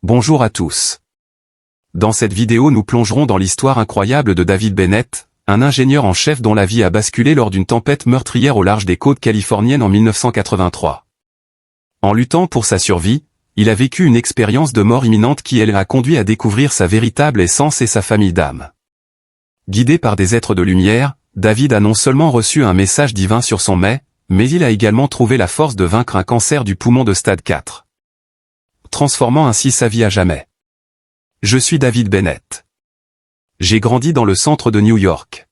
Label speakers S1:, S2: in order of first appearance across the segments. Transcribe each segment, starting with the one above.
S1: Bonjour à tous. Dans cette vidéo nous plongerons dans l'histoire incroyable de David Bennett, un ingénieur en chef dont la vie a basculé lors d'une tempête meurtrière au large des côtes californiennes en 1983. En luttant pour sa survie, il a vécu une expérience de mort imminente qui l'a conduit à découvrir sa véritable essence et sa famille d'âme. Guidé par des êtres de lumière, David a non seulement reçu un message divin sur son mais il a également trouvé la force de vaincre un cancer du poumon de stade 4. Transformant ainsi sa vie à jamais. Je suis David Bennett. J'ai grandi dans le centre de New York.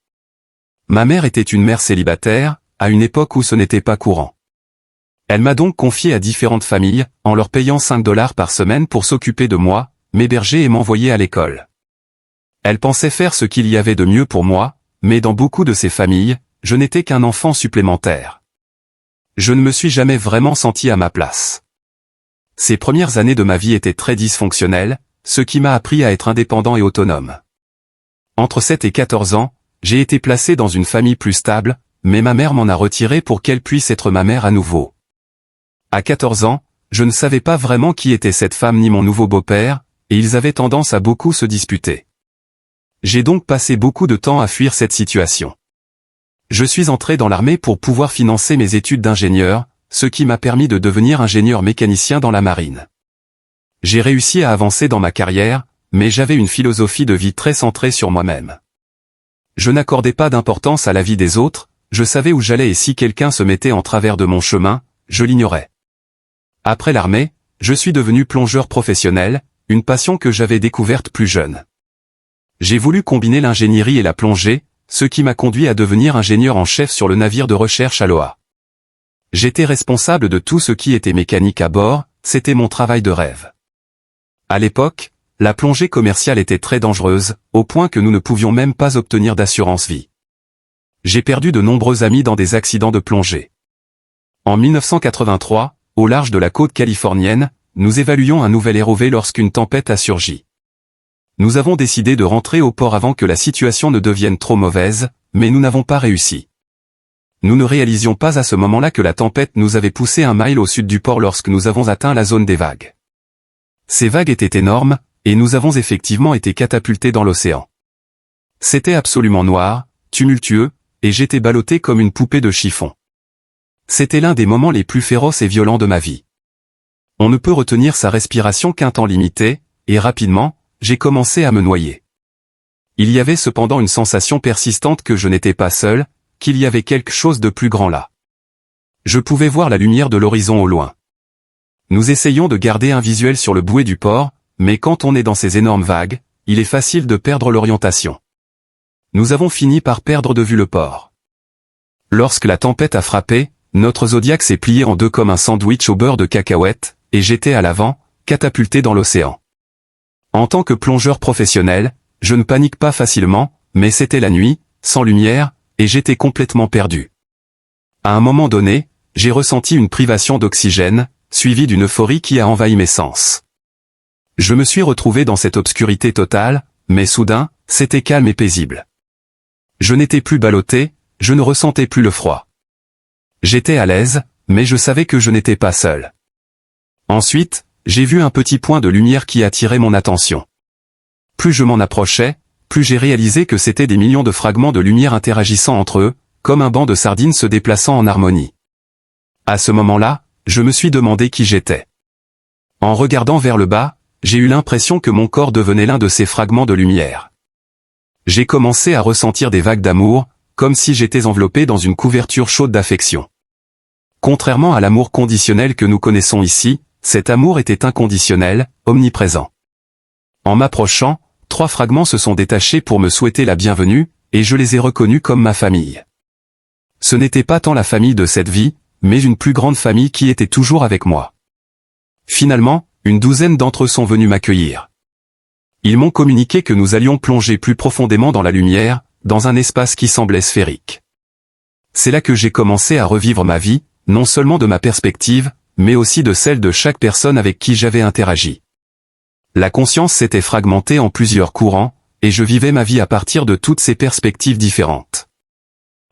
S1: Ma mère était une mère célibataire, à une époque où ce n'était pas courant. Elle m'a donc confié à différentes familles, en leur payant $5 par semaine pour s'occuper de moi, m'héberger et m'envoyer à l'école. Elle pensait faire ce qu'il y avait de mieux pour moi, mais dans beaucoup de ces familles, je n'étais qu'un enfant supplémentaire. Je ne me suis jamais vraiment senti à ma place. Ces premières années de ma vie étaient très dysfonctionnelles, ce qui m'a appris à être indépendant et autonome. Entre 7 et 14 ans, j'ai été placé dans une famille plus stable, mais ma mère m'en a retiré pour qu'elle puisse être ma mère à nouveau. À 14 ans, je ne savais pas vraiment qui était cette femme ni mon nouveau beau-père, et ils avaient tendance à beaucoup se disputer. J'ai donc passé beaucoup de temps à fuir cette situation. Je suis entré dans l'armée pour pouvoir financer mes études d'ingénieur, ce qui m'a permis de devenir ingénieur mécanicien dans la marine. J'ai réussi à avancer dans ma carrière, mais j'avais une philosophie de vie très centrée sur moi-même. Je n'accordais pas d'importance à la vie des autres, je savais où j'allais et si quelqu'un se mettait en travers de mon chemin, je l'ignorais. Après l'armée, je suis devenu plongeur professionnel, une passion que j'avais découverte plus jeune. J'ai voulu combiner l'ingénierie et la plongée, ce qui m'a conduit à devenir ingénieur en chef sur le navire de recherche Aloha. J'étais responsable de tout ce qui était mécanique à bord, c'était mon travail de rêve. À l'époque, la plongée commerciale était très dangereuse, au point que nous ne pouvions même pas obtenir d'assurance vie. J'ai perdu de nombreux amis dans des accidents de plongée. En 1983, au large de la côte californienne, nous évaluions un nouvel ROV lorsqu'une tempête a surgi. Nous avons décidé de rentrer au port avant que la situation ne devienne trop mauvaise, mais nous n'avons pas réussi. Nous ne réalisions pas à ce moment-là que la tempête nous avait poussé 1 mile au sud du port lorsque nous avons atteint la zone des vagues. Ces vagues étaient énormes, et nous avons effectivement été catapultés dans l'océan. C'était absolument noir, tumultueux, et j'étais ballotté comme une poupée de chiffon. C'était l'un des moments les plus féroces et violents de ma vie. On ne peut retenir sa respiration qu'un temps limité, et rapidement, j'ai commencé à me noyer. Il y avait cependant une sensation persistante que je n'étais pas seul, qu'il y avait quelque chose de plus grand là. Je pouvais voir la lumière de l'horizon au loin. Nous essayons de garder un visuel sur le bouet du port, mais quand on est dans ces énormes vagues, il est facile de perdre l'orientation. Nous avons fini par perdre de vue le port. Lorsque la tempête a frappé, notre Zodiac s'est plié en deux comme un sandwich au beurre de cacahuète, et j'étais à l'avant, catapulté dans l'océan. En tant que plongeur professionnel, je ne panique pas facilement, mais c'était la nuit, sans lumière, et j'étais complètement perdu. À un moment donné, j'ai ressenti une privation d'oxygène, suivie d'une euphorie qui a envahi mes sens. Je me suis retrouvé dans cette obscurité totale, mais soudain, c'était calme et paisible. Je n'étais plus ballotté, je ne ressentais plus le froid. J'étais à l'aise, mais je savais que je n'étais pas seul. Ensuite, j'ai vu un petit point de lumière qui attirait mon attention. Plus je m'en approchais, plus j'ai réalisé que c'était des millions de fragments de lumière interagissant entre eux, comme un banc de sardines se déplaçant en harmonie. À ce moment-là, je me suis demandé qui j'étais. En regardant vers le bas, j'ai eu l'impression que mon corps devenait l'un de ces fragments de lumière. J'ai commencé à ressentir des vagues d'amour, comme si j'étais enveloppé dans une couverture chaude d'affection. Contrairement à l'amour conditionnel que nous connaissons ici, cet amour était inconditionnel, omniprésent. En m'approchant, 3 fragments se sont détachés pour me souhaiter la bienvenue, et je les ai reconnus comme ma famille. Ce n'était pas tant la famille de cette vie, mais une plus grande famille qui était toujours avec moi. Finalement, une douzaine d'entre eux sont venus m'accueillir. Ils m'ont communiqué que nous allions plonger plus profondément dans la lumière, dans un espace qui semblait sphérique. C'est là que j'ai commencé à revivre ma vie, non seulement de ma perspective, mais aussi de celle de chaque personne avec qui j'avais interagi. La conscience s'était fragmentée en plusieurs courants, et je vivais ma vie à partir de toutes ces perspectives différentes.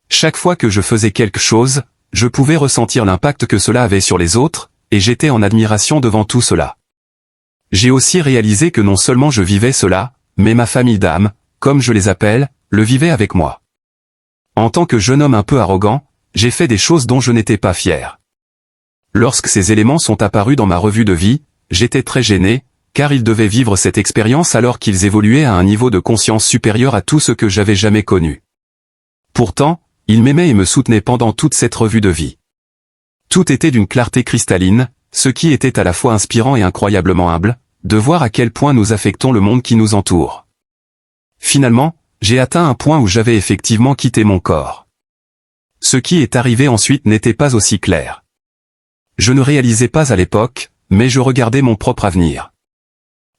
S1: Chaque fois que je faisais quelque chose, je pouvais ressentir l'impact que cela avait sur les autres, et j'étais en admiration devant tout cela. J'ai aussi réalisé que non seulement je vivais cela, mais ma famille d'âme, comme je les appelle, le vivait avec moi. En tant que jeune homme un peu arrogant, j'ai fait des choses dont je n'étais pas fier. Lorsque ces éléments sont apparus dans ma revue de vie, j'étais très gêné, car ils devaient vivre cette expérience alors qu'ils évoluaient à un niveau de conscience supérieur à tout ce que j'avais jamais connu. Pourtant, ils m'aimaient et me soutenaient pendant toute cette revue de vie. Tout était d'une clarté cristalline, ce qui était à la fois inspirant et incroyablement humble, de voir à quel point nous affectons le monde qui nous entoure. Finalement, j'ai atteint un point où j'avais effectivement quitté mon corps. Ce qui est arrivé ensuite n'était pas aussi clair. Je ne réalisais pas à l'époque, mais je regardais mon propre avenir.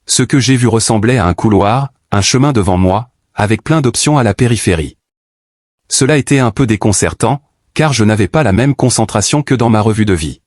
S1: Ce que j'ai vu ressemblait à un couloir, un chemin devant moi, avec plein d'options à la périphérie. Cela était un peu déconcertant, car je n'avais pas la même concentration que dans ma revue de vie.